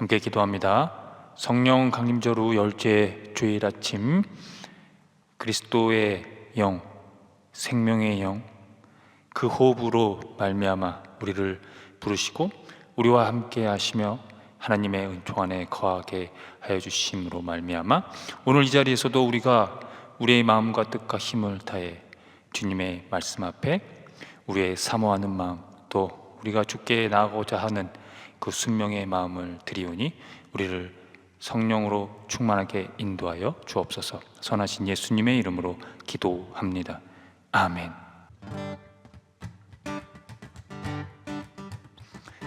함께 기도합니다. 성령 강림절 후 열째 주일 아침, 그리스도의 영, 생명의 영, 그 호흡으로 말미암아 우리를 부르시고 우리와 함께 하시며 하나님의 은총 안에 거하게 하여 주심으로 말미암아 오늘 이 자리에서도 우리가 우리의 마음과 뜻과 힘을 다해 주님의 말씀 앞에 우리의 사모하는 마음, 또 우리가 주께 나아가고자 하는 그 순명의 마음을 드리오니 우리를 성령으로 충만하게 인도하여 주옵소서. 선하신 예수님의 이름으로 기도합니다. 아멘.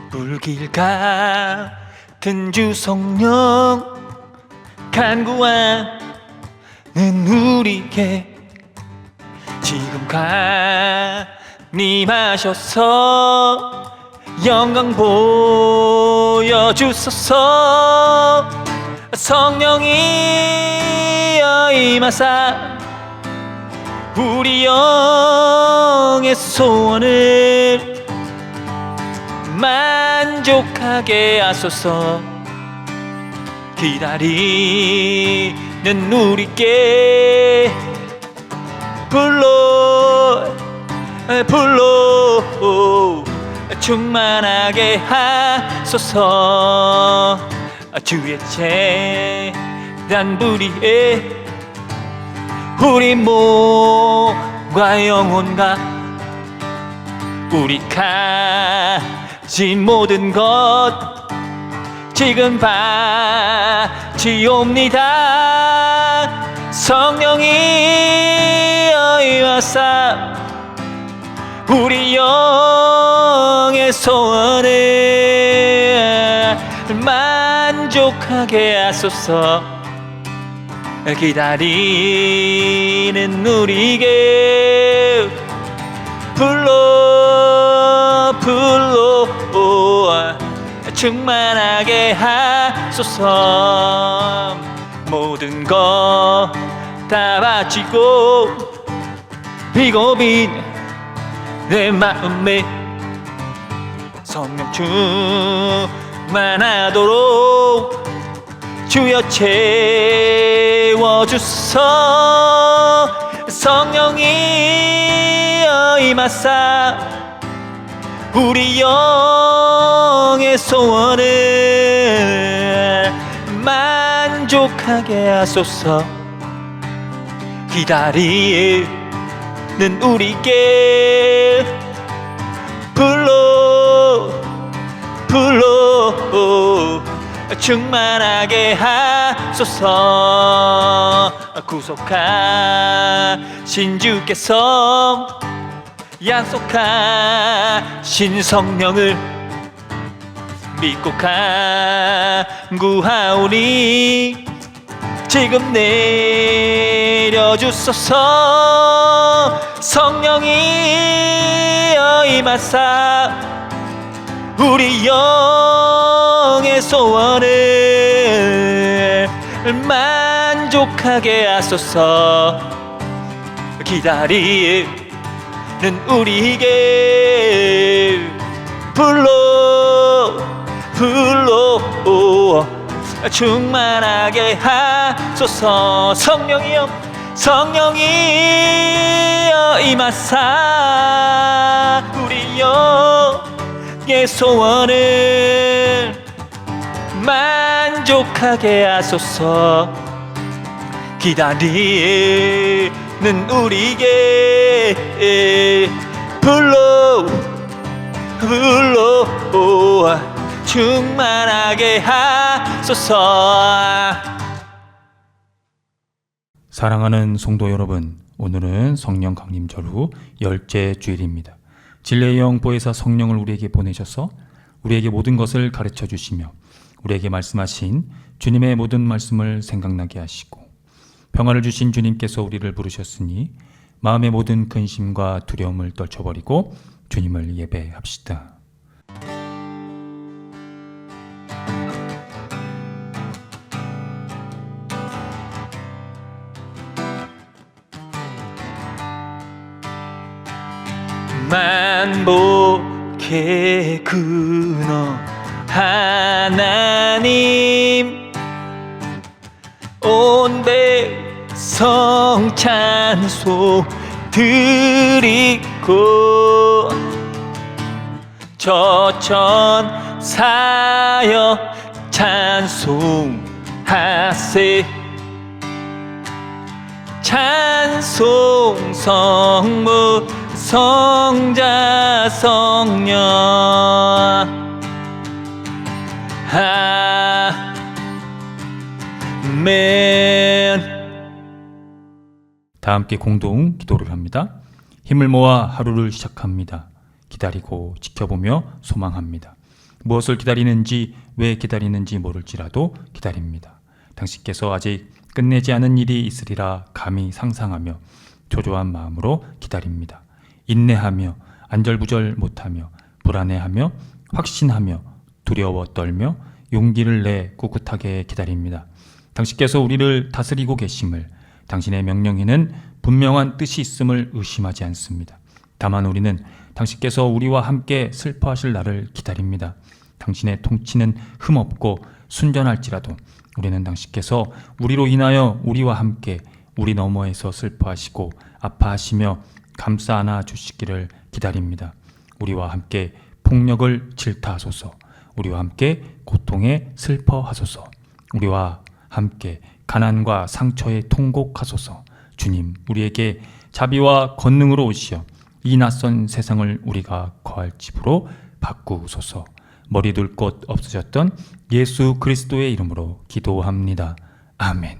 불길 같은 주 성령 간구하는 우리에게 지금 강림하셔서 영광 보여주소서. 성령이여 임하사 우리 영의 소원을 만족하게 하소서. 기다리는 우리께 불러 충만하게 하소서. 주의 재단 부리에 우리 몸과 영혼과 우리 가진 모든 것 지금 바치옵니다. 성령이여 임하사 우리 영의 소원을 만족하게 하소서. 기다리는 우리에게 불러 충만하게 하소서. 모든 것 다 바치고 비고 빈 내 마음에 성령 충만하도록 주여 채워주소서. 성령이여 임하사 우리 영의 소원을 만족하게 하소서. 기다리는 우리에게 불러 충만하게 하소서. 구속하신 주께서 약속하신 성령을 믿고 간구하오니 지금 내려주소서. 성령이여 임하사 우리 영의 소원을 만족하게 하소서. 기다리는 우리에게 불러 충만하게 하소서. 성령이여 임하사 우리 영의 소원을 만족하게 하소서. 기다리는 우리에게 불러 충만하게 하소서. 사랑하는 성도 여러분, 오늘은 성령 강림절 후 열째 주일입니다. 진리의 영 보혜사 성령을 우리에게 보내셔서 우리에게 모든 것을 가르쳐 주시며 우리에게 말씀하신 주님의 모든 말씀을 생각나게 하시고 평화를 주신 주님께서 우리를 부르셨으니 마음의 모든 근심과 두려움을 떨쳐버리고 주님을 예배합시다. 만복의 근원 하나님 온 백성 찬송 드리고 저천사여 찬송하세 찬송 성부 성자 성령 아멘. 다 함께 공동 기도를 합니다. 힘을 모아 하루를 시작합니다. 기다리고 지켜보며 소망합니다. 무엇을 기다리는지 왜 기다리는지 모를지라도 기다립니다. 당신께서 아직 끝내지 않은 일이 있으리라 감히 상상하며 초조한 마음으로 기다립니다. 인내하며 안절부절 못하며 불안해하며 확신하며 두려워 떨며 용기를 내 꿋꿋하게 기다립니다. 당신께서 우리를 다스리고 계심을, 당신의 명령에는 분명한 뜻이 있음을 의심하지 않습니다. 다만 우리는 당신께서 우리와 함께 슬퍼하실 날을 기다립니다. 당신의 통치는 흠없고 순전할지라도 우리는 당신께서 우리로 인하여 우리와 함께 우리 너머에서 슬퍼하시고 아파하시며 감싸 안아 주시기를 기다립니다. 우리와 함께 폭력을 질타하소서. 우리와 함께 고통에 슬퍼하소서. 우리와 함께 가난과 상처에 통곡하소서. 주님, 우리에게 자비와 권능으로 오시어 이 낯선 세상을 우리가 거할 집으로 바꾸소서. 머리 둘 곳 없으셨던 예수 그리스도의 이름으로 기도합니다. 아멘.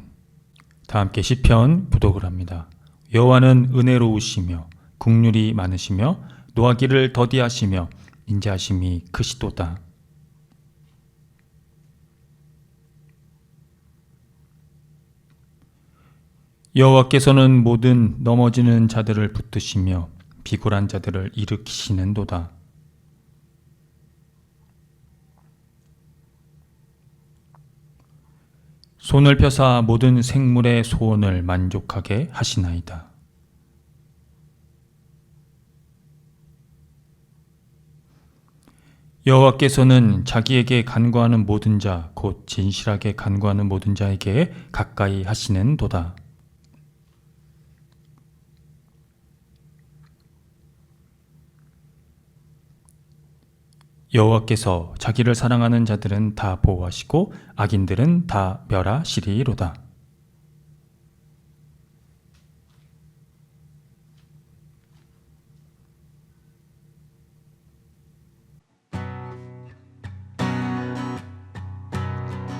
다 함께 시편 부독을 합니다. 여호와는 은혜로우시며 긍휼이 많으시며 노하기를 더디하시며 인자하심이 크시도다. 여호와께서는 모든 넘어지는 자들을 붙드시며 비굴한 자들을 일으키시는도다. 손을 펴사 모든 생물의 소원을 만족하게 하시나이다. 여호와께서는 자기에게 간구하는 모든 자, 곧 진실하게 간구하는 모든 자에게 가까이 하시는도다. 여호와께서 자기를 사랑하는 자들은 다 보호하시고 악인들은 다 멸하시리로다.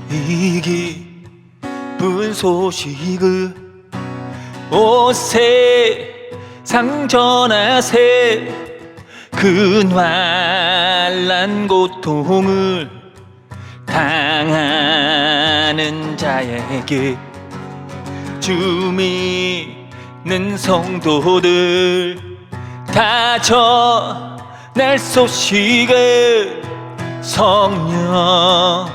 이 기쁜 소식을 온 세상 전하세. 그 환난 고통을 당하는 자에게 주 믿는 성도들 다 전할 소식을 성령이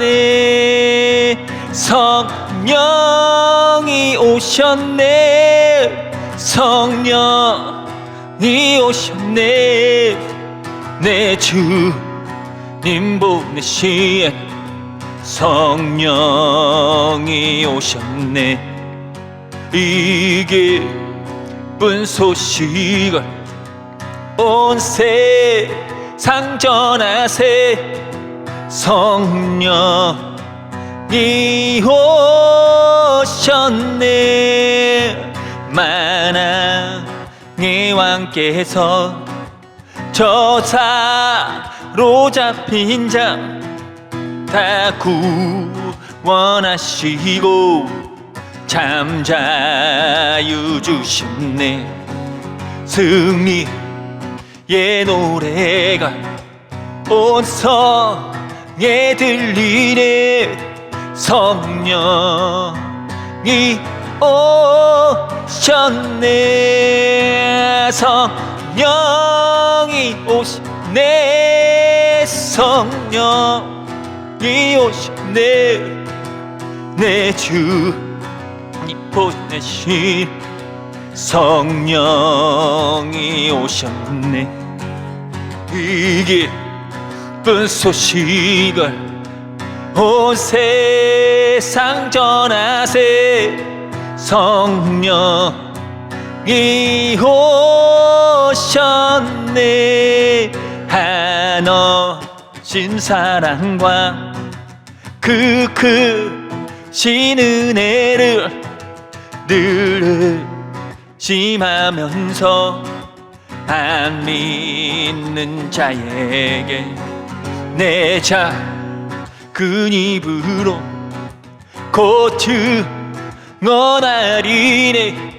오셨네. 성령이 오셨네. 성령이 오셨네. 내 주님 보내신 성령이 오셨네. 이 기쁜 소식을 온 세상 전하세. 성령이 오셨네. 만왕의 왕께서 저 사로잡힌 자 다 구원하시고 잠자유 주셨네. 승리의 노래가 온 성에 들리네. 성령이 오셨네. 성령이 오셨네. 성령이 오셨네. 내 주님 보내신 성령이 오셨네. 이 기쁜 소식을 온 세상 전하세. 성령이 오셨네. 한없인 사랑과 그 크신 은혜를 늘 의심하면서 안 믿는 자에게 내 작은 입으로 곧 증언하리네.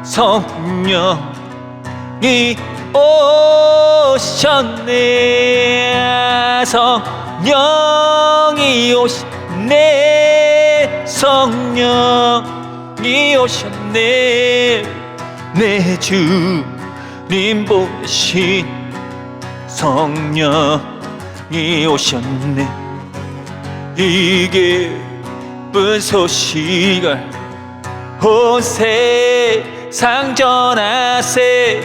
성령이 오셨네. 성령이 오셨네. 성령이 오셨네. 내 주님 보내신 성령이 오셨네. 이 기쁜 소식을 온 세상 전하세.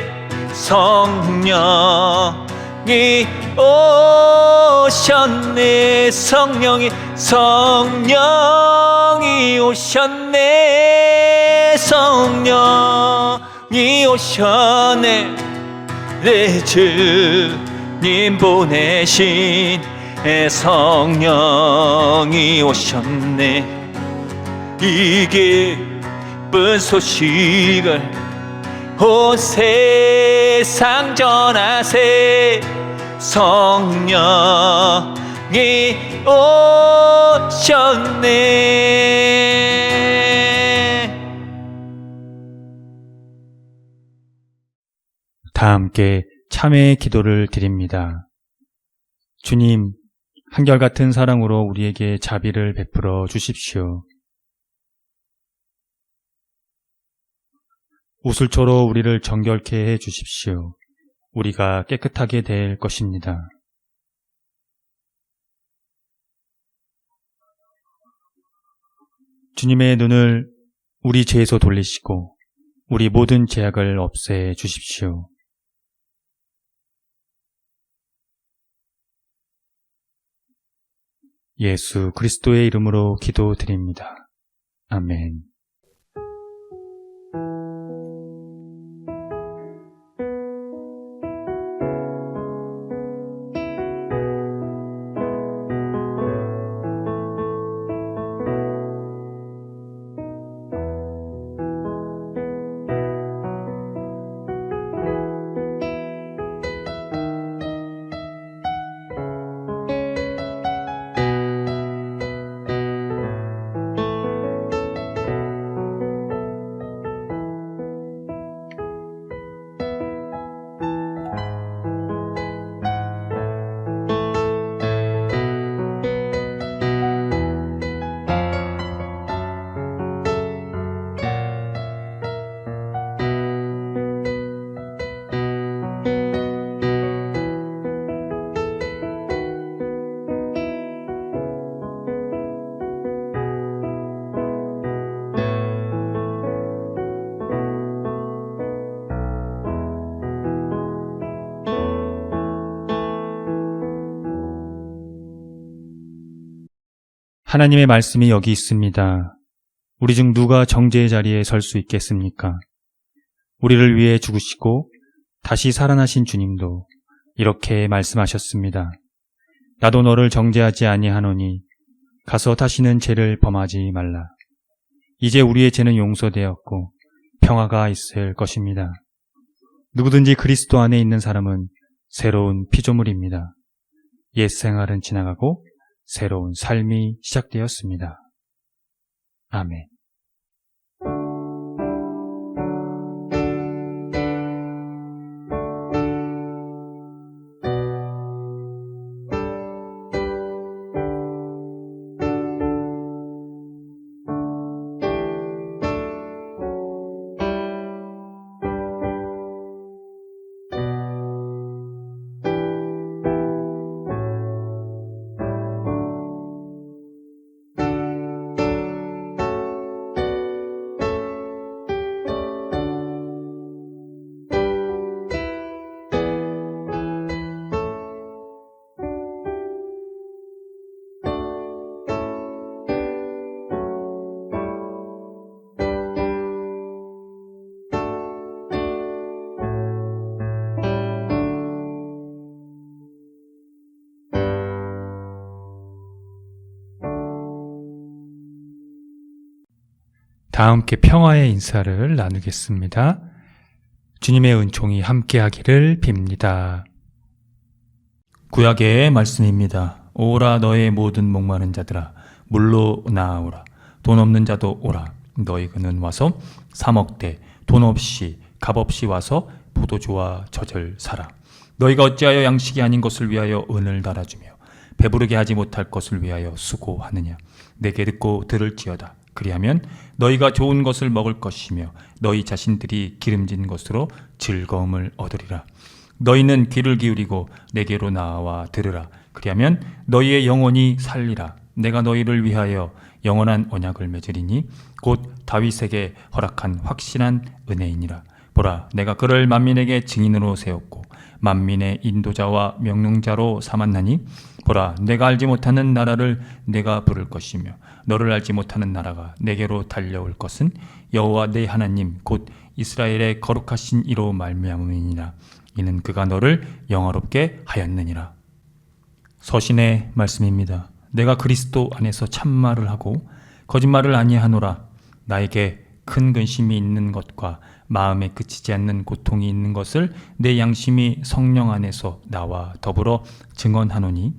성령이 오셨네. 성령이 오셨네. 성령이 오셨네. 내 주님 보내신 성령이 오셨네. 이 기쁜 소식을 온 세상 전하세. 성령이 오셨네. 다 함께 참회의 기도를 드립니다. 주님, 한결같은 사랑으로 우리에게 자비를 베풀어 주십시오. 우슬초로 우리를 정결케 해 주십시오. 우리가 깨끗하게 될 것입니다. 주님의 눈을 우리 죄에서 돌리시고 우리 모든 죄악을 없애 주십시오. 예수 그리스도의 이름으로 기도드립니다. 아멘. 하나님의 말씀이 여기 있습니다. 우리 중 누가 정죄의 자리에 설 수 있겠습니까? 우리를 위해 죽으시고 다시 살아나신 주님도 이렇게 말씀하셨습니다. 나도 너를 정죄하지 아니하노니 가서 다시는 죄를 범하지 말라. 이제 우리의 죄는 용서되었고 평화가 있을 것입니다. 누구든지 그리스도 안에 있는 사람은 새로운 피조물입니다. 옛 생활은 지나가고 새로운 삶이 시작되었습니다. 아멘. 다 함께 평화의 인사를 나누겠습니다. 주님의 은총이 함께하기를 빕니다. 구약의 말씀입니다. 오라 너의 모든 목마른 자들아 물로 나아오라. 돈 없는 자도 오라. 너희 그는 와서 사 먹되 돈 없이 값 없이 와서 포도주와 젖을 사라. 너희가 어찌하여 양식이 아닌 것을 위하여 은을 달아주며 배부르게 하지 못할 것을 위하여 수고하느냐. 내게 듣고 들을지어다. 그리하면 너희가 좋은 것을 먹을 것이며 너희 자신들이 기름진 것으로 즐거움을 얻으리라. 너희는 귀를 기울이고 내게로 나와 들으라. 그리하면 너희의 영혼이 살리라. 내가 너희를 위하여 영원한 언약을 맺으리니 곧 다윗에게 허락한 확실한 은혜이니라. 보라, 내가 그를 만민에게 증인으로 세웠고 만민의 인도자와 명령자로 삼았나니 보라, 내가 알지 못하는 나라를 내가 부를 것이며 너를 알지 못하는 나라가 내게로 달려올 것은 여호와 내 하나님 곧 이스라엘의 거룩하신 이로 말미암음이니라. 이는 그가 너를 영화롭게 하였느니라. 서신의 말씀입니다. 내가 그리스도 안에서 참말을 하고 거짓말을 아니하노라. 나에게 큰 근심이 있는 것과 마음에 그치지 않는 고통이 있는 것을 내 양심이 성령 안에서 나와 더불어 증언하노니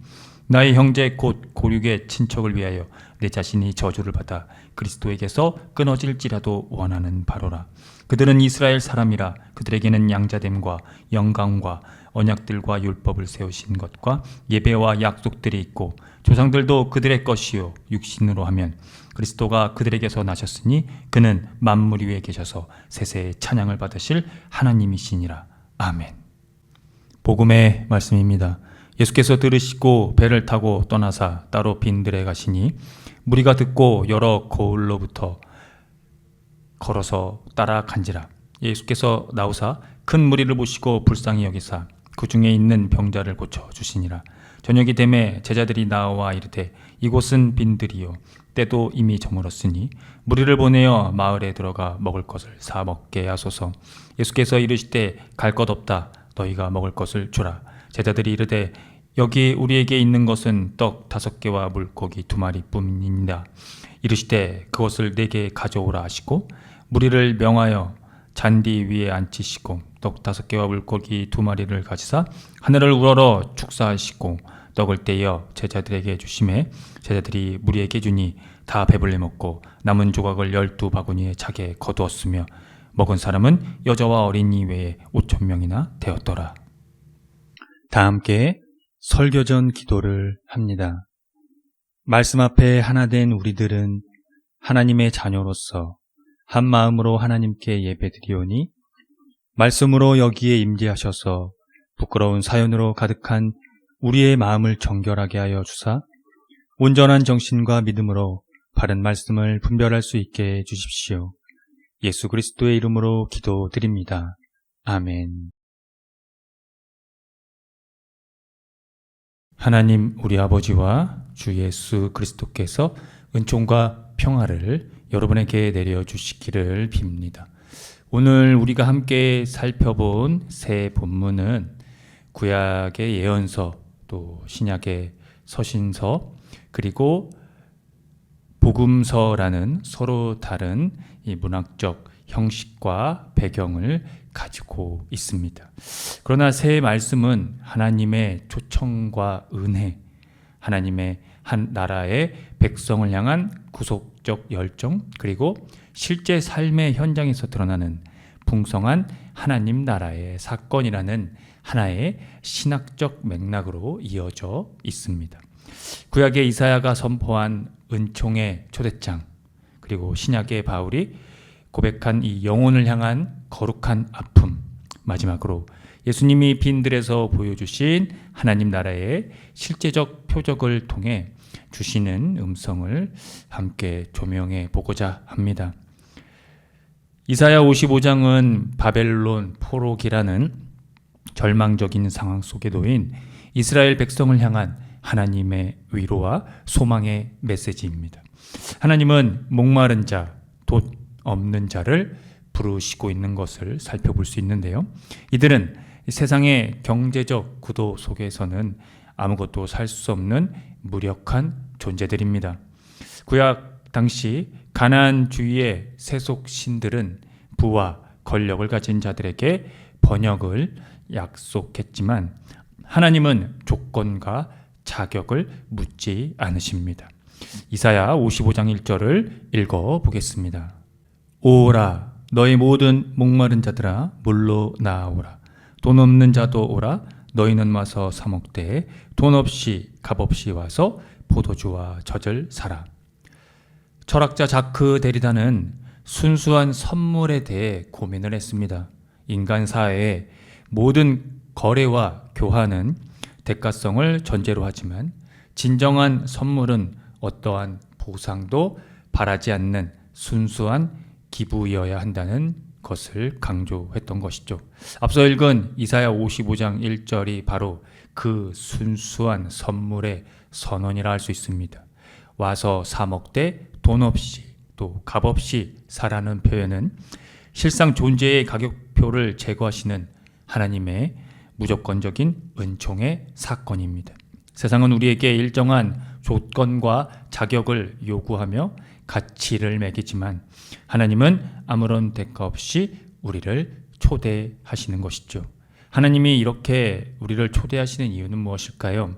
나의 형제 곧 고륙의 친척을 위하여 내 자신이 저주를 받아 그리스도에게서 끊어질지라도 원하는 바로라. 그들은 이스라엘 사람이라. 그들에게는 양자됨과 영광과 언약들과 율법을 세우신 것과 예배와 약속들이 있고 조상들도 그들의 것이요 육신으로 하면 그리스도가 그들에게서 나셨으니 그는 만물 위에 계셔서 세세의 찬양을 받으실 하나님이시니라. 아멘. 복음의 말씀입니다. 예수께서 들으시고 배를 타고 떠나사 따로 빈들에 가시니 무리가 듣고 여러 거울로부터 걸어서 따라간지라. 예수께서 나오사 큰 무리를 보시고 불쌍히 여기사 그 중에 있는 병자를 고쳐 주시니라. 저녁이 되매 제자들이 나와 이르되 이곳은 빈들이요 때도 이미 저물었으니 무리를 보내어 마을에 들어가 먹을 것을 사 먹게 하소서. 예수께서 이르시되 갈 것 없다. 너희가 먹을 것을 주라. 제자들이 이르되 여기 우리에게 있는 것은 떡 5개와 물고기 2마리뿐이니라. 이르시되 그것을 내게 가져오라 하시고 무리를 명하여 잔디 위에 앉히시고 떡 5개와 물고기 2마리를 가지사 하늘을 우러러 축사하시고 떡을 떼어 제자들에게 주시매 제자들이 무리에게 주니 다 배불리 먹고 남은 조각을 12바구니에 차게 거두었으며 먹은 사람은 여자와 어린이 외에 5,000명이나 되었더라. 다 함께 설교전 기도를 합니다. 말씀 앞에 하나 된 우리들은 하나님의 자녀로서 한 마음으로 하나님께 예배드리오니 말씀으로 여기에 임재하셔서 부끄러운 사연으로 가득한 우리의 마음을 정결하게 하여 주사 온전한 정신과 믿음으로 바른 말씀을 분별할 수 있게 해주십시오. 예수 그리스도의 이름으로 기도드립니다. 아멘. 하나님 우리 아버지와 주 예수 그리스도께서 은총과 평화를 여러분에게 내려주시기를 빕니다. 오늘 우리가 함께 살펴본 새 본문은 구약의 예언서, 또 신약의 서신서, 그리고 복음서라는 서로 다른 이 문학적 형식과 배경을 가지고 있습니다. 그러나 새 말씀은 하나님의 초청과 은혜, 하나님의 한 나라의 백성을 향한 구속적 열정, 그리고 실제 삶의 현장에서 드러나는 풍성한 하나님 나라의 사건이라는 하나의 신학적 맥락으로 이어져 있습니다. 구약의 이사야가 선포한 은총의 초대장, 그리고 신약의 바울이 고백한 이 영혼을 향한 거룩한 아픔, 마지막으로 예수님이 빈들에서 보여주신 하나님 나라의 실제적 표적을 통해 주시는 음성을 함께 조명해 보고자 합니다. 이사야 55장은 바벨론 포로기라는 절망적인 상황 속에 놓인 이스라엘 백성을 향한 하나님의 위로와 소망의 메시지입니다. 하나님은 목마른 자, 돈 없는 자를 부르시고 있는 것을 살펴볼 수 있는데요. 이들은 세상의 경제적 구도 속에서는 아무것도 살 수 없는 무력한 존재들입니다. 구약 당시 가나안 주위의 세속 신들은 부와 권력을 가진 자들에게 번역을 약속했지만 하나님은 조건과 자격을 묻지 않으십니다. 이사야 55장 1절을 읽어보겠습니다. 오라 너희 모든 목마른 자들아 물로 나아오라. 돈 없는 자도 오라. 너희는 와서 사 먹되 돈 없이 값 없이 와서 포도주와 젖을 사라. 철학자 자크 데리다는 순수한 선물에 대해 고민을 했습니다. 인간 사회의 모든 거래와 교환은 대가성을 전제로 하지만 진정한 선물은 어떠한 보상도 바라지 않는 순수한 기부이어야 한다는 것을 강조했던 것이죠. 앞서 읽은 이사야 55장 1절이 바로 그 순수한 선물의 선언이라 할 수 있습니다. 와서 사 먹되 돈 없이 또 값 없이 사라는 표현은 실상 존재의 가격표를 제거하시는 하나님의 무조건적인 은총의 사건입니다. 세상은 우리에게 일정한 조건과 자격을 요구하며 가치를 매기지만 하나님은 아무런 대가 없이 우리를 초대하시는 것이죠. 하나님이 이렇게 우리를 초대하시는 이유는 무엇일까요?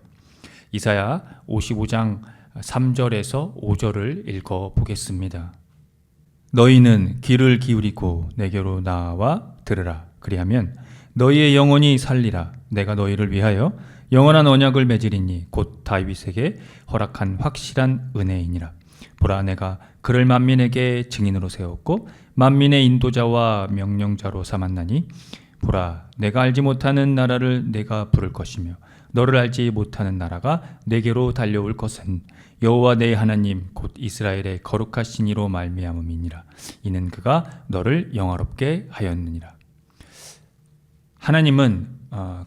이사야 55장 3절에서 5절을 읽어보겠습니다. 너희는 귀를 기울이고 내게로 나와 들으라. 그리하면 너희의 영혼이 살리라. 내가 너희를 위하여 영원한 언약을 맺으리니 곧 다윗에게 허락한 확실한 은혜이니라. 보라 내가 그를 만민에게 증인으로 세웠고 만민의 인도자와 명령자로 삼았나니 보라 내가 알지 못하는 나라를 내가 부를 것이며 너를 알지 못하는 나라가 내게로 달려올 것은 여호와 내 하나님 곧 이스라엘의 거룩하신 이로 말미암음이니라. 이는 그가 너를 영화롭게 하였느니라. 하나님은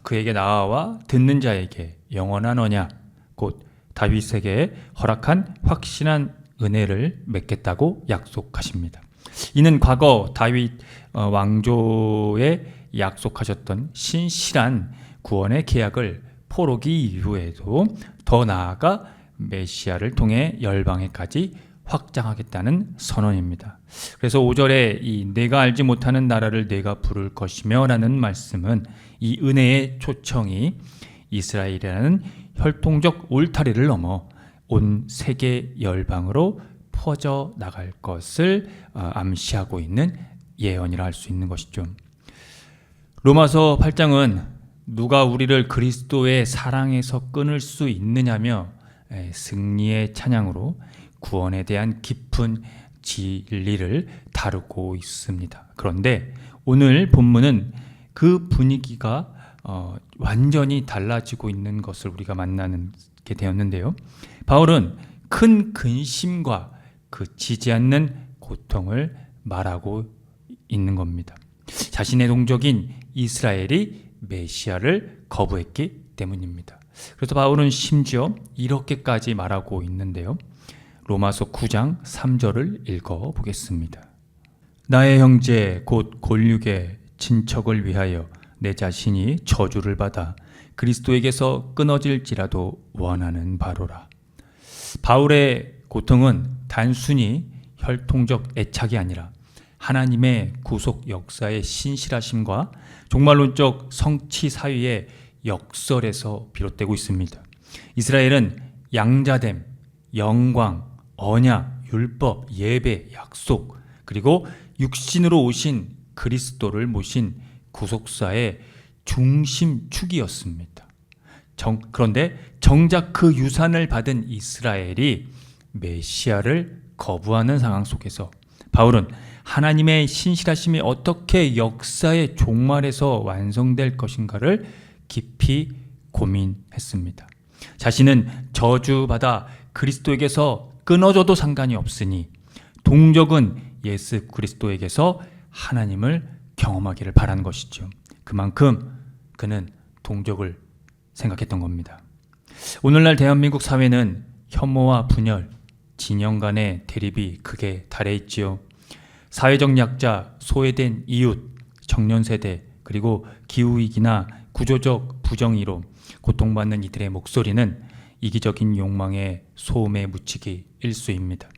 그에게 나아와 듣는 자에게 영원한 언약 곧 다윗에게 허락한 확신한 은혜를 맺겠다고 약속하십니다. 이는 과거 다윗 왕조에 약속하셨던 신실한 구원의 계약을 포로기 이후에도 더 나아가 메시아를 통해 열방에까지 확장하겠다는 선언입니다. 그래서 5절에 이 내가 알지 못하는 나라를 내가 부를 것이며 라는 말씀은 이 은혜의 초청이 이스라엘이라는 혈통적 울타리를 넘어 온 세계 열방으로 퍼져 나갈 것을 암시하고 있는 예언이라 할 수 있는 것이죠. 로마서 8장은 누가 우리를 그리스도의 사랑에서 끊을 수 있느냐며 승리의 찬양으로 구원에 대한 깊은 진리를 다루고 있습니다. 그런데 오늘 본문은 그 분위기가 완전히 달라지고 있는 것을 우리가 만나게 되었는데요. 바울은 큰 근심과 그치지 않는 고통을 말하고 있는 겁니다. 자신의 동족인 이스라엘이 메시아를 거부했기 때문입니다. 그래서 바울은 심지어 이렇게까지 말하고 있는데요. 로마서 9장 3절을 읽어보겠습니다. 나의 형제 곧 골육의 친척을 위하여 내 자신이 저주를 받아 그리스도에게서 끊어질지라도 원하는 바로라. 바울의 고통은 단순히 혈통적 애착이 아니라 하나님의 구속 역사의 신실하심과 종말론적 성취 사유의 역설에서 비롯되고 있습니다. 이스라엘은 양자됨, 영광, 언약, 율법, 예배, 약속, 그리고 육신으로 오신 그리스도를 모신 구속사의 중심축이었습니다. 그런데 정작 그 유산을 받은 이스라엘이 메시아를 거부하는 상황 속에서 바울은 하나님의 신실하심이 어떻게 역사의 종말에서 완성될 것인가를 깊이 고민했습니다. 자신은 저주받아 그리스도에게서 끊어져도 상관이 없으니 동족은 예수 그리스도에게서 하나님을 경험하기를 바라는 것이죠. 그만큼 그는 동족을 생각했던 겁니다. 오늘날 대한민국 사회는 혐오와 분열, 진영 간의 대립이 크게 달해 있지요. 사회적 약자, 소외된 이웃, 청년 세대, 그리고 기후위기나 구조적 부정의로 고통받는 이들의 목소리는 이기적인 욕망의 소음에 묻히기 일쑤입니다.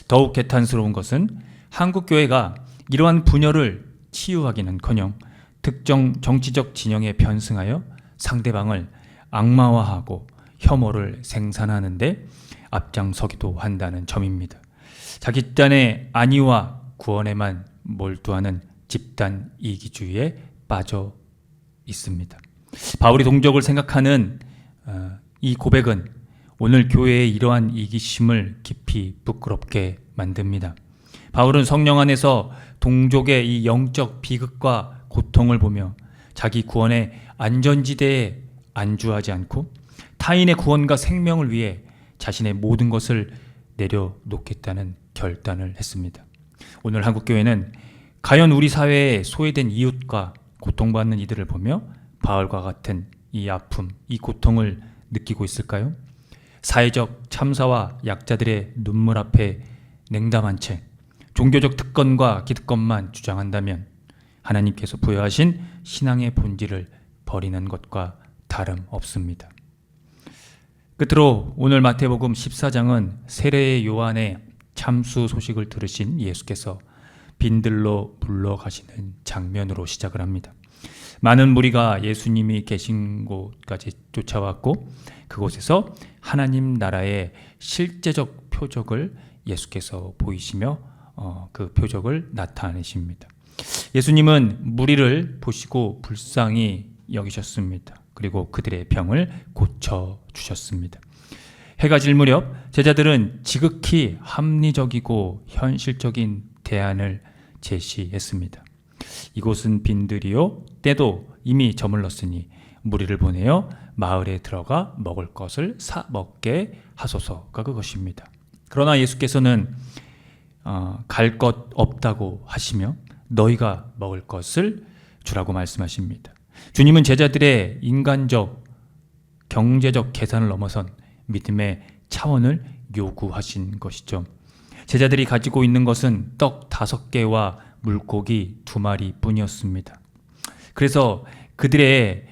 더욱 개탄스러운 것은 한국 교회가 이러한 분열을 치유하기는커녕 특정 정치적 진영에 편승하여 상대방을 악마화하고 혐오를 생산하는데 앞장서기도 한다는 점입니다. 자기 집단의 안위와 구원에만 몰두하는 집단 이기주의에 빠져 있습니다. 바울이 동족을 생각하는 이 고백은 오늘 교회의 이러한 이기심을 깊이 부끄럽게 만듭니다. 바울은 성령 안에서 동족의 이 영적 비극과 고통을 보며 자기 구원의 안전지대에 안주하지 않고 타인의 구원과 생명을 위해 자신의 모든 것을 내려놓겠다는 결단을 했습니다. 오늘 한국교회는 과연 우리 사회에 소외된 이웃과 고통받는 이들을 보며 바울과 같은 이 아픔, 이 고통을 느끼고 있을까요? 사회적 참사와 약자들의 눈물 앞에 냉담한 채 종교적 특권과 기득권만 주장한다면 하나님께서 부여하신 신앙의 본질을 버리는 것과 다름없습니다. 끝으로 오늘 마태복음 14장은 세례의 요한의 참수 소식을 들으신 예수께서 빈들로 물러가시는 장면으로 시작을 합니다. 많은 무리가 예수님이 계신 곳까지 쫓아왔고 그곳에서 하나님 나라의 실제적 표적을 예수께서 보이시며 그 표적을 나타내십니다. 예수님은 무리를 보시고 불쌍히 여기셨습니다. 그리고 그들의 병을 고쳐주셨습니다. 해가 질 무렵 제자들은 지극히 합리적이고 현실적인 대안을 제시했습니다. 이곳은 빈들이요 때도 이미 저물렀으니 무리를 보내어 마을에 들어가 먹을 것을 사 먹게 하소서가 그것입니다. 그러나 예수께서는 갈 것 없다고 하시며 너희가 먹을 것을 주라고 말씀하십니다. 주님은 제자들의 인간적, 경제적 계산을 넘어선 믿음의 차원을 요구하신 것이죠. 제자들이 가지고 있는 것은 떡 5개와 물고기 2마리 뿐이었습니다. 그래서 그들의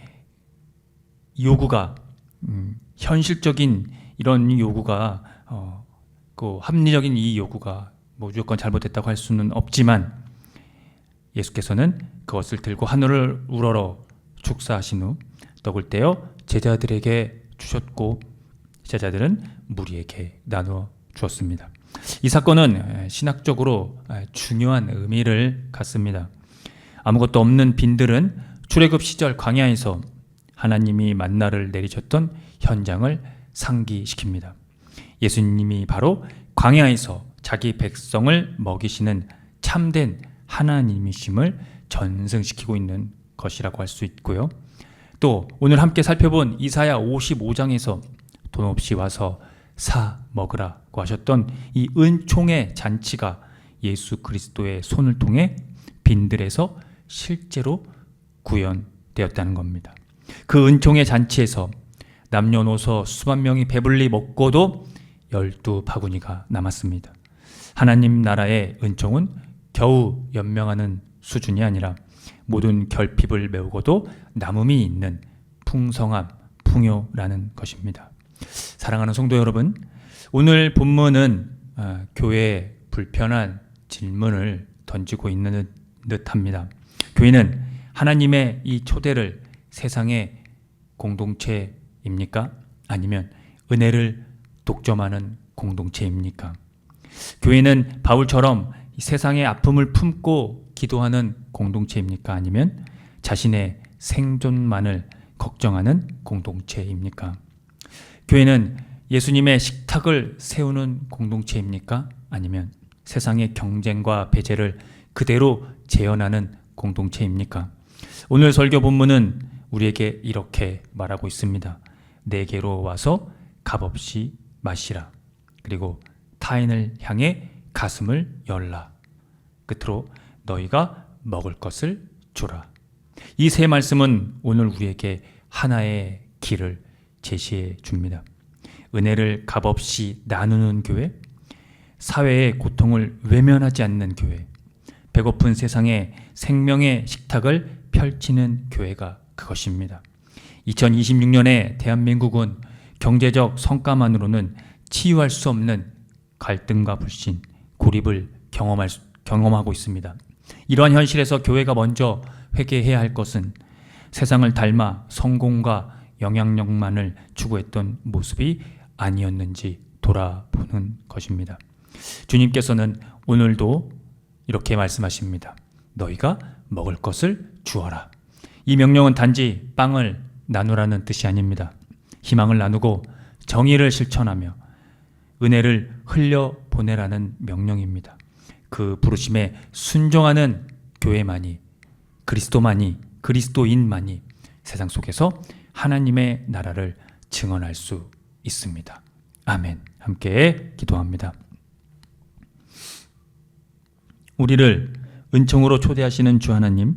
요구가 현실적인 이런 요구가 그 합리적인 이 요구가 무조건 잘못됐다고 할 수는 없지만 예수께서는 그것을 들고 하늘을 우러러 축사하신 후 떡을 떼어 제자들에게 주셨고 제자들은 무리에게 나누어 주었습니다. 이 사건은 신학적으로 중요한 의미를 갖습니다. 아무것도 없는 빈들은 출애굽 시절 광야에서 하나님이 만나를 내리셨던 현장을 상기시킵니다. 예수님이 바로 광야에서 자기 백성을 먹이시는 참된 하나님이심을 전승시키고 있는 것이라고 할 수 있고요. 또 오늘 함께 살펴본 이사야 55장에서 돈 없이 와서 사 먹으라고 하셨던 이 은총의 잔치가 예수 그리스도의 손을 통해 빈들에서 실제로 구현되었다는 겁니다. 그 은총의 잔치에서 남녀노소 수만 명이 배불리 먹고도 12바구니가 남았습니다. 하나님 나라의 은총은 겨우 연명하는 수준이 아니라 모든 결핍을 메우고도 남음이 있는 풍성함, 풍요라는 것입니다. 사랑하는 성도 여러분, 오늘 본문은 교회에 불편한 질문을 던지고 있는 듯합니다. 교회는 하나님의 이 초대를 세상의 공동체입니까? 아니면 은혜를 독점하는 공동체입니까? 교회는 바울처럼 세상의 아픔을 품고 기도하는 공동체입니까? 아니면 자신의 생존만을 걱정하는 공동체입니까? 교회는 예수님의 식탁을 세우는 공동체입니까? 아니면 세상의 경쟁과 배제를 그대로 재현하는 공동체입니까? 오늘 설교 본문은 우리에게 이렇게 말하고 있습니다. 내게로 와서 값없이 마시라. 그리고 타인을 향해 가슴을 열라. 끝으로 너희가 먹을 것을 주라. 이 세 말씀은 오늘 우리에게 하나의 길을 제시해 줍니다. 은혜를 값없이 나누는 교회, 사회의 고통을 외면하지 않는 교회, 배고픈 세상에 생명의 식탁을 펼치는 교회가 그것입니다. 2026년에 대한민국은 경제적 성과만으로는 치유할 수 없는 갈등과 불신, 고립을 경험하고 있습니다. 이러한 현실에서 교회가 먼저 회개해야 할 것은 세상을 닮아 성공과 영향력만을 추구했던 모습이 아니었는지 돌아보는 것입니다. 주님께서는 오늘도 이렇게 말씀하십니다. 너희가 먹을 것을 주어라. 이 명령은 단지 빵을 나누라는 뜻이 아닙니다. 희망을 나누고 정의를 실천하며 은혜를 흘려보내라는 명령입니다. 그 부르심에 순종하는 교회만이, 그리스도인만이 세상 속에서 하나님의 나라를 증언할 수 있습니다. 아멘. 함께 기도합니다. 우리를 은총으로 초대하시는 주 하나님,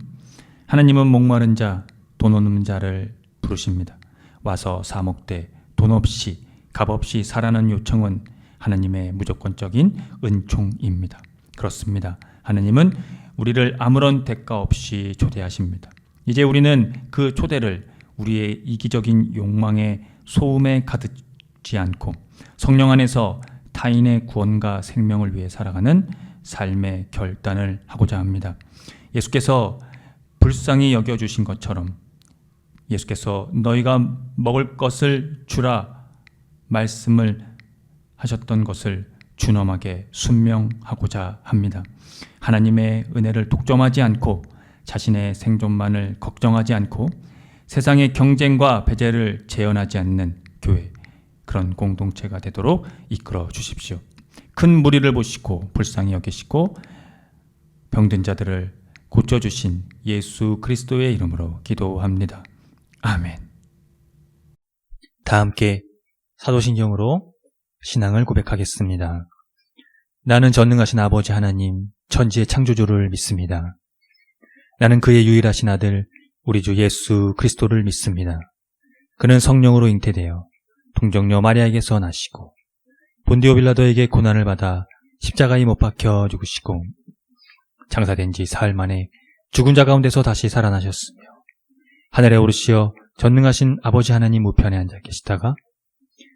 하나님은 목마른 자, 돈 없는 자를 부르십니다. 와서 사 먹되 돈 없이 값 없이 사라는 요청은 하나님의 무조건적인 은총입니다. 그렇습니다. 하나님은 우리를 아무런 대가 없이 초대하십니다. 이제 우리는 그 초대를 우리의 이기적인 욕망의 소음에 가득지 않고 성령 안에서 타인의 구원과 생명을 위해 살아가는 삶의 결단을 하고자 합니다. 예수께서 불쌍히 여겨주신 것처럼 예수께서 너희가 먹을 것을 주라 말씀을 하셨던 것을 준엄하게 순명하고자 합니다. 하나님의 은혜를 독점하지 않고 자신의 생존만을 걱정하지 않고 세상의 경쟁과 배제를 재현하지 않는 교회, 그런 공동체가 되도록 이끌어 주십시오. 큰 무리를 보시고 불쌍히 여기시고 병든 자들을 고쳐주신 예수 그리스도의 이름으로 기도합니다. 아멘. 다 함께 사도신경으로 신앙을 고백하겠습니다. 나는 전능하신 아버지 하나님, 천지의 창조주를 믿습니다. 나는 그의 유일하신 아들, 우리 주 예수 그리스도를 믿습니다. 그는 성령으로 잉태되어 동정녀 마리아에게서 나시고 본디오 빌라도에게 고난을 받아 십자가에 못 박혀 죽으시고 장사된 지 사흘 만에 죽은 자 가운데서 다시 살아나셨으며 하늘에 오르시어 전능하신 아버지 하나님 우편에 앉아 계시다가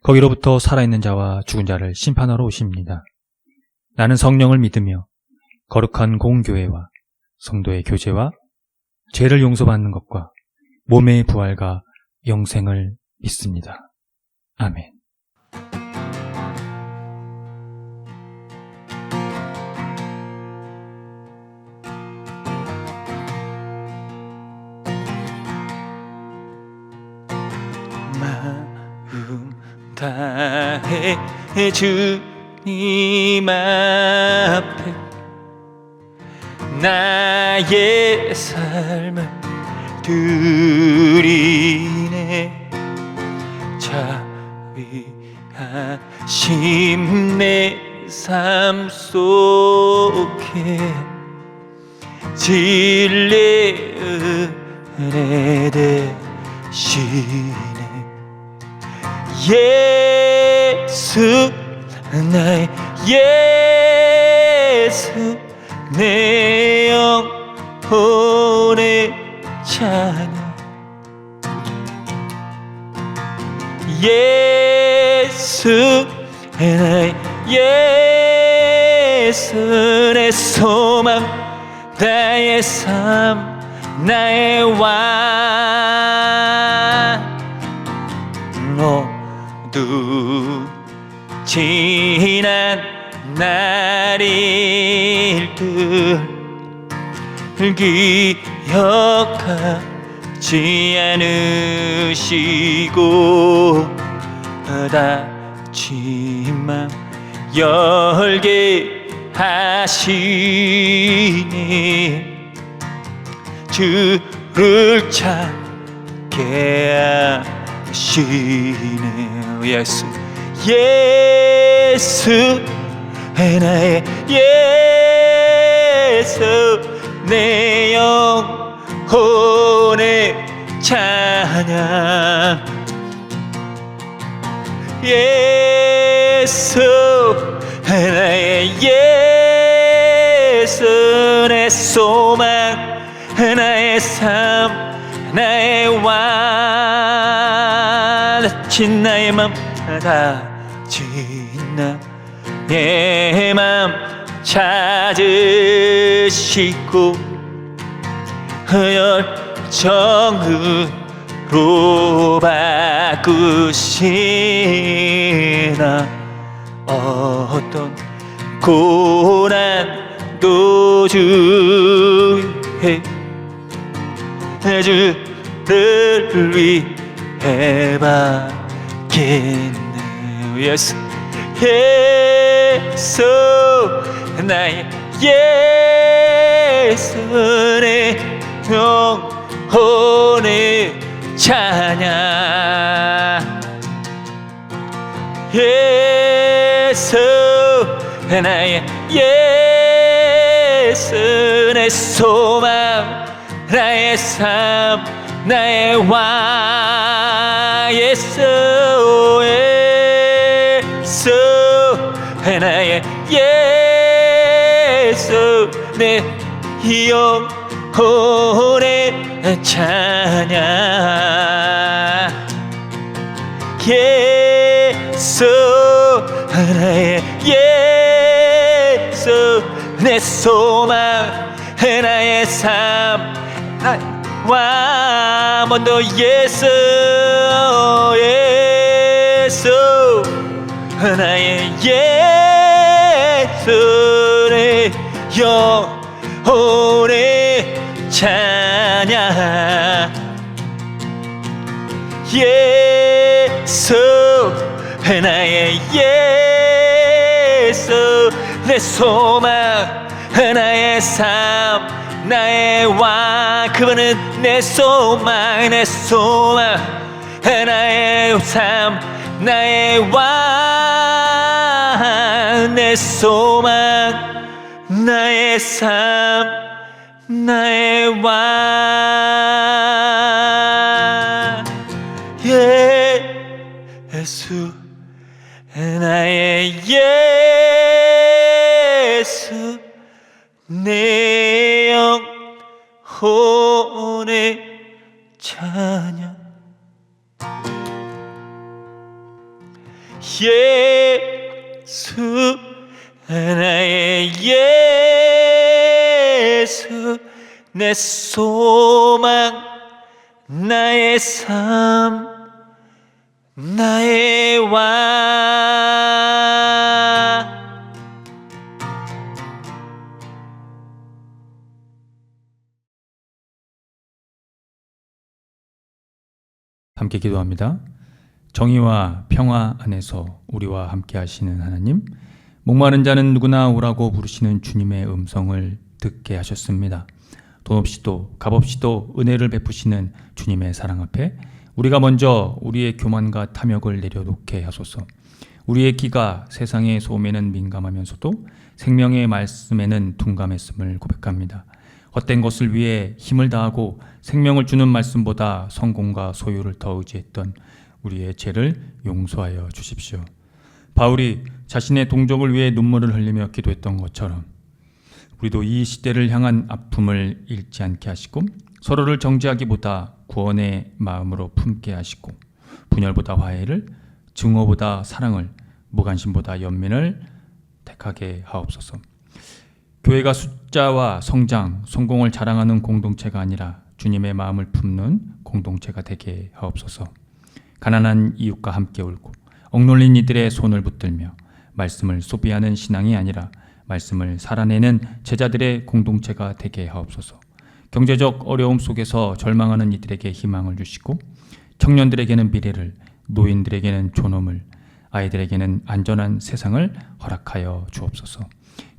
거기로부터 살아있는 자와 죽은 자를 심판하러 오십니다. 나는 성령을 믿으며 거룩한 공교회와 성도의 교제와 죄를 용서받는 것과 몸의 부활과 영생을 믿습니다. 아멘. 마음 다해 주님 앞에 나의 삶을 드리네. 자비하심 내 삶 속에 진리 은혜 되시네. 예수 나의 예수 내 영혼의 찬양. 예수 나의 예수 내 소망 나의 삶 나의 왕. 모두 지난 날일들 기억하지 않으시고 닫힌 맘 열게 하시니 주를 찾게 하시네. 예수 예수 나의 예수 내 영혼의 찬양. 예수 나의 예수 내 소망 나의 삶 나의 왕. 닫힌 나의 맘 닫힌 나 내 맘 찾으시고 열정으로 바꾸시나 어떤 고난도 주에 주를 위해 받겠네. 예수 예수 나의 예수 내 영혼의 찬양 예수 나의 예수 내 소망 나의 삶 나의 왕 예수 예수 나의 예수 내 영혼의 찬양 예수 나의 예수 내 소망 나의 삶 나의 왕 먼저 예수 예수 나의 예수 내 영혼의 찬양 예수 나의 예수 내 소망 나의 삶 나의 왕 그분은 내 소망 내 소망 나의 삶 나의 왕 내 소망 나의 삶 나의 왕 예수 나의 예수 내 영혼의 찬양 예수 나의 예수 내 소망 나의 삶 나의 왕 함께 기도합니다. 정의와 평화 안에서 우리와 함께 하시는 하나님, 목마른 자는 누구나 오라고 부르시는 주님의 음성을 듣게 하셨습니다. 돈 없이도 값 없이도 은혜를 베푸시는 주님의 사랑 앞에 우리가 먼저 우리의 교만과 탐욕을 내려놓게 하소서. 우리의 귀가 세상의 소음에는 민감하면서도 생명의 말씀에는 둔감했음을 고백합니다. 헛된 것을 위해 힘을 다하고 생명을 주는 말씀보다 성공과 소유를 더 의지했던 우리의 죄를 용서하여 주십시오. 바울이 자신의 동족을 위해 눈물을 흘리며 기도했던 것처럼 우리도 이 시대를 향한 아픔을 잃지 않게 하시고 서로를 정죄하기보다 구원의 마음으로 품게 하시고 분열보다 화해를, 증오보다 사랑을, 무관심보다 연민을 택하게 하옵소서. 교회가 숫자와 성장, 성공을 자랑하는 공동체가 아니라 주님의 마음을 품는 공동체가 되게 하옵소서. 가난한 이웃과 함께 울고 억눌린 이들의 손을 붙들며 말씀을 소비하는 신앙이 아니라 말씀을 살아내는 제자들의 공동체가 되게 하옵소서. 경제적 어려움 속에서 절망하는 이들에게 희망을 주시고 청년들에게는 미래를, 노인들에게는 존엄을, 아이들에게는 안전한 세상을 허락하여 주옵소서.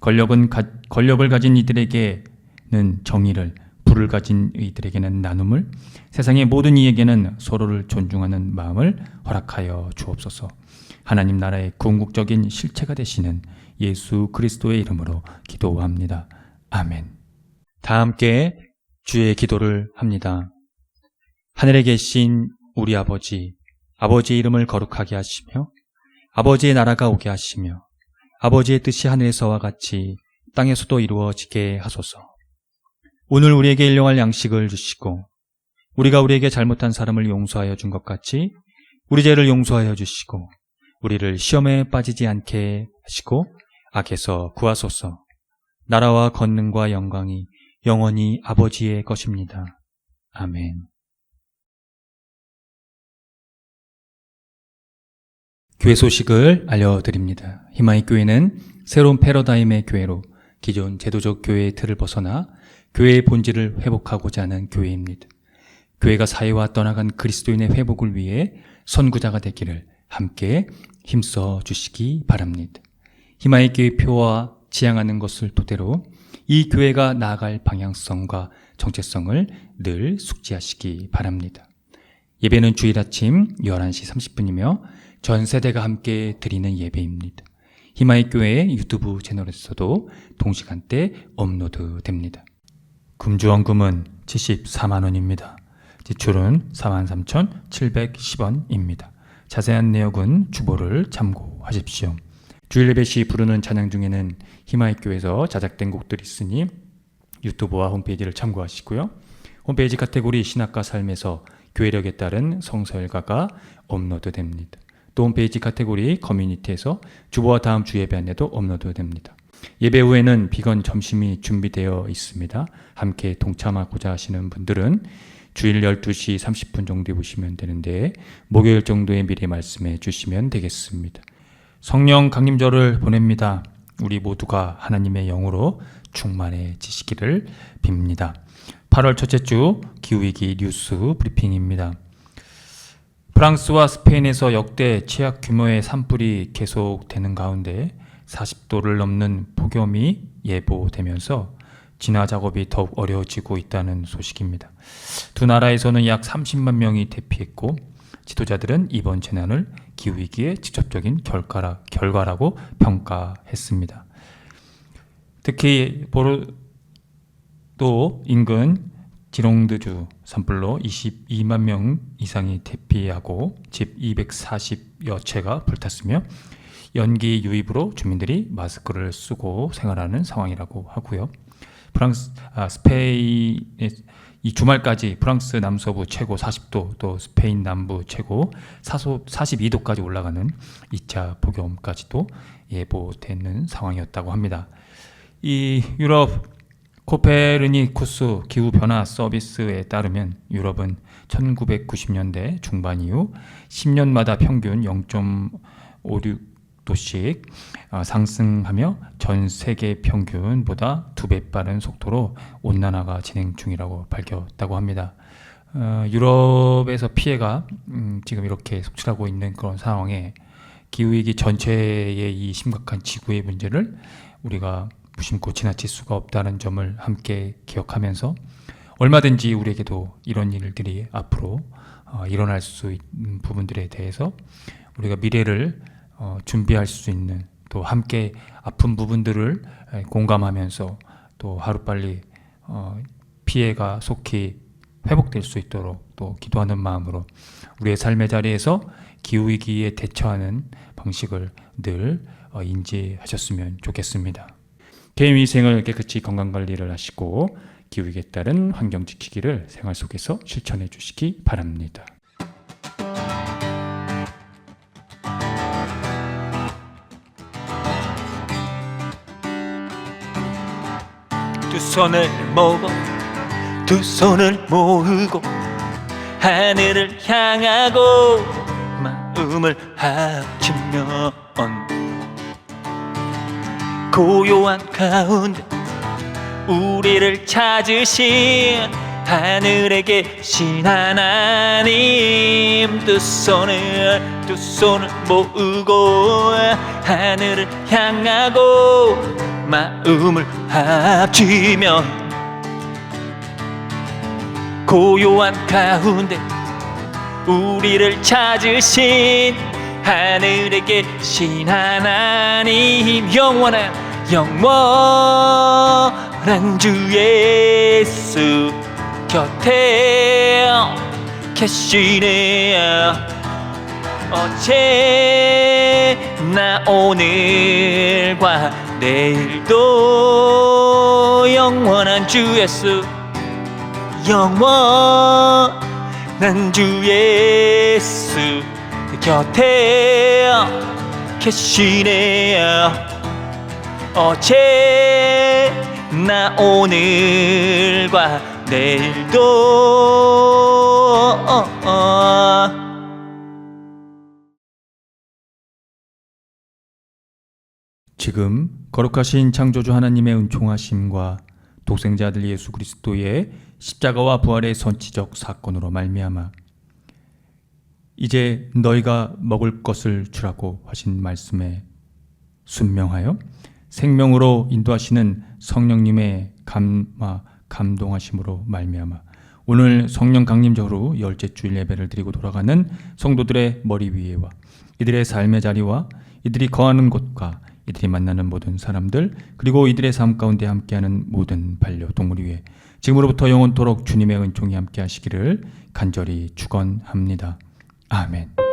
권력을 가진 이들에게는 정의를, 부를 가진 이들에게는 나눔을, 세상의 모든 이에게는 서로를 존중하는 마음을 허락하여 주옵소서. 하나님 나라의 궁극적인 실체가 되시는 예수 그리스도의 이름으로 기도합니다. 아멘. 다 함께 주의 기도를 합니다. 하늘에 계신 우리 아버지, 아버지의 이름을 거룩하게 하시며 아버지의 나라가 오게 하시며 아버지의 뜻이 하늘에서와 같이 땅에서도 이루어지게 하소서. 오늘 우리에게 일용할 양식을 주시고 우리가 우리에게 잘못한 사람을 용서하여 준 것 같이 우리 죄를 용서하여 주시고 우리를 시험에 빠지지 않게 하시고 악에서 구하소서. 나라와 권능과 영광이 영원히 아버지의 것입니다. 아멘. 교회 소식을 알려드립니다. 희망의 교회는 새로운 패러다임의 교회로 기존 제도적 교회의 틀을 벗어나 교회의 본질을 회복하고자 하는 교회입니다. 교회가 사회와 떠나간 그리스도인의 회복을 위해 선구자가 되기를 함께 힘써 주시기 바랍니다. 희망의 교회 표와 지향하는 것을 토대로 이 교회가 나아갈 방향성과 정체성을 늘 숙지하시기 바랍니다. 예배는 주일 아침 11시 30분이며 전 세대가 함께 드리는 예배입니다. 희망의 교회 유튜브 채널에서도 동시간대 업로드됩니다. 금주원금은 74만 원입니다. 지출은 43,710원입니다. 자세한 내역은 주보를 참고하십시오. 주일 예배 시 부르는 찬양 중에는 희망의 교회에서 자작된 곡들이 있으니 유튜브와 홈페이지를 참고하시고요. 홈페이지 카테고리 신학과 삶에서 교회력에 따른 성서일가가 업로드됩니다. 또 홈페이지 카테고리 커뮤니티에서 주보와 다음 주 예배 안내도 업로드됩니다. 예배 후에는 비건 점심이 준비되어 있습니다. 함께 동참하고자 하시는 분들은 주일 12시 30분 정도에 보시면 되는데 목요일 정도에 미리 말씀해 주시면 되겠습니다. 성령 강림절을 보냅니다. 우리 모두가 하나님의 영으로 충만해지시기를 빕니다. 8월 첫째 주 기후위기 뉴스 브리핑입니다. 프랑스와 스페인에서 역대 최악 규모의 산불이 계속되는 가운데 40도를 넘는 폭염이 예보되면서 진화 작업이 더욱 어려워지고 있다는 소식입니다. 두 나라에서는 약 30만 명이 대피했고 지도자들은 이번 재난을 기후위기의 직접적인 결과라고 평가했습니다. 특히 보르도 인근 지롱드주 산불로 22만 명 이상이 대피하고 집 240여 채가 불탔으며 연기 유입으로 주민들이 마스크를 쓰고 생활하는 상황이라고 하고요. 스페인의 이 주말까지 프랑스 남서부 최고 40도, 또 스페인 남부 최고 42도까지 올라가는 2차 폭염까지도 예보되는 상황이었다고 합니다. 이 유럽 코페르니쿠스 기후변화 서비스에 따르면 유럽은 1990년대 중반 이후 10년마다 평균 0.56도씩 상승하며 전 세계 평균보다 2배 빠른 속도로 온난화가 진행 중이라고 밝혔다고 합니다. 유럽에서 피해가 지금 이렇게 속출하고 있는 그런 상황에 기후위기 전체의 이 심각한 지구의 문제를 우리가 무심코 지나칠 수가 없다는 점을 함께 기억하면서 얼마든지 우리에게도 이런 일들이 앞으로 일어날 수 있는 부분들에 대해서 우리가 미래를 준비할 수 있는, 또 함께 아픈 부분들을 공감하면서 또 하루빨리 피해가 속히 회복될 수 있도록 또 기도하는 마음으로 우리의 삶의 자리에서 기후위기에 대처하는 방식을 늘 인지하셨으면 좋겠습니다. 개인위생을 깨끗이 건강관리를 하시고 기후위기에 따른 환경 지키기를 생활 속에서 실천해 주시기 바랍니다. 두 손을 모으고 두 손을 모으고 하늘을 향하고 마음을 합치면 고요한 가운데 우리를 찾으신 하늘에 계신 하나님, 두 손을 모으고 하늘을 향하고 마음을 합치면 고요한 가운데 우리를 찾으신 하늘에 계신 하나님, 영원한 주 예수 곁에 계시네. 어제나 오늘과 내일도 영원한 주 예수, 영원한 주 예수 곁에 계시네. 어제나 오늘과 내일도 지금 거룩하신 창조주 하나님의 은총하심과 독생자 아들 예수 그리스도의 십자가와 부활의 선지적 사건으로 말미암아 이제 너희가 먹을 것을 주라고 하신 말씀에 순명하여 생명으로 인도하시는 성령님의 감동하심으로 말미암아 오늘 성령 강림절후 열째 주일 예배를 드리고 돌아가는 성도들의 머리 위에와 이들의 삶의 자리와 이들이 거하는 곳과 이들이 만나는 모든 사람들 그리고 이들의 삶 가운데 함께하는 모든 반려동물 위에 지금으로부터 영원토록 주님의 은총이 함께 하시기를 간절히 축원합니다. 아멘.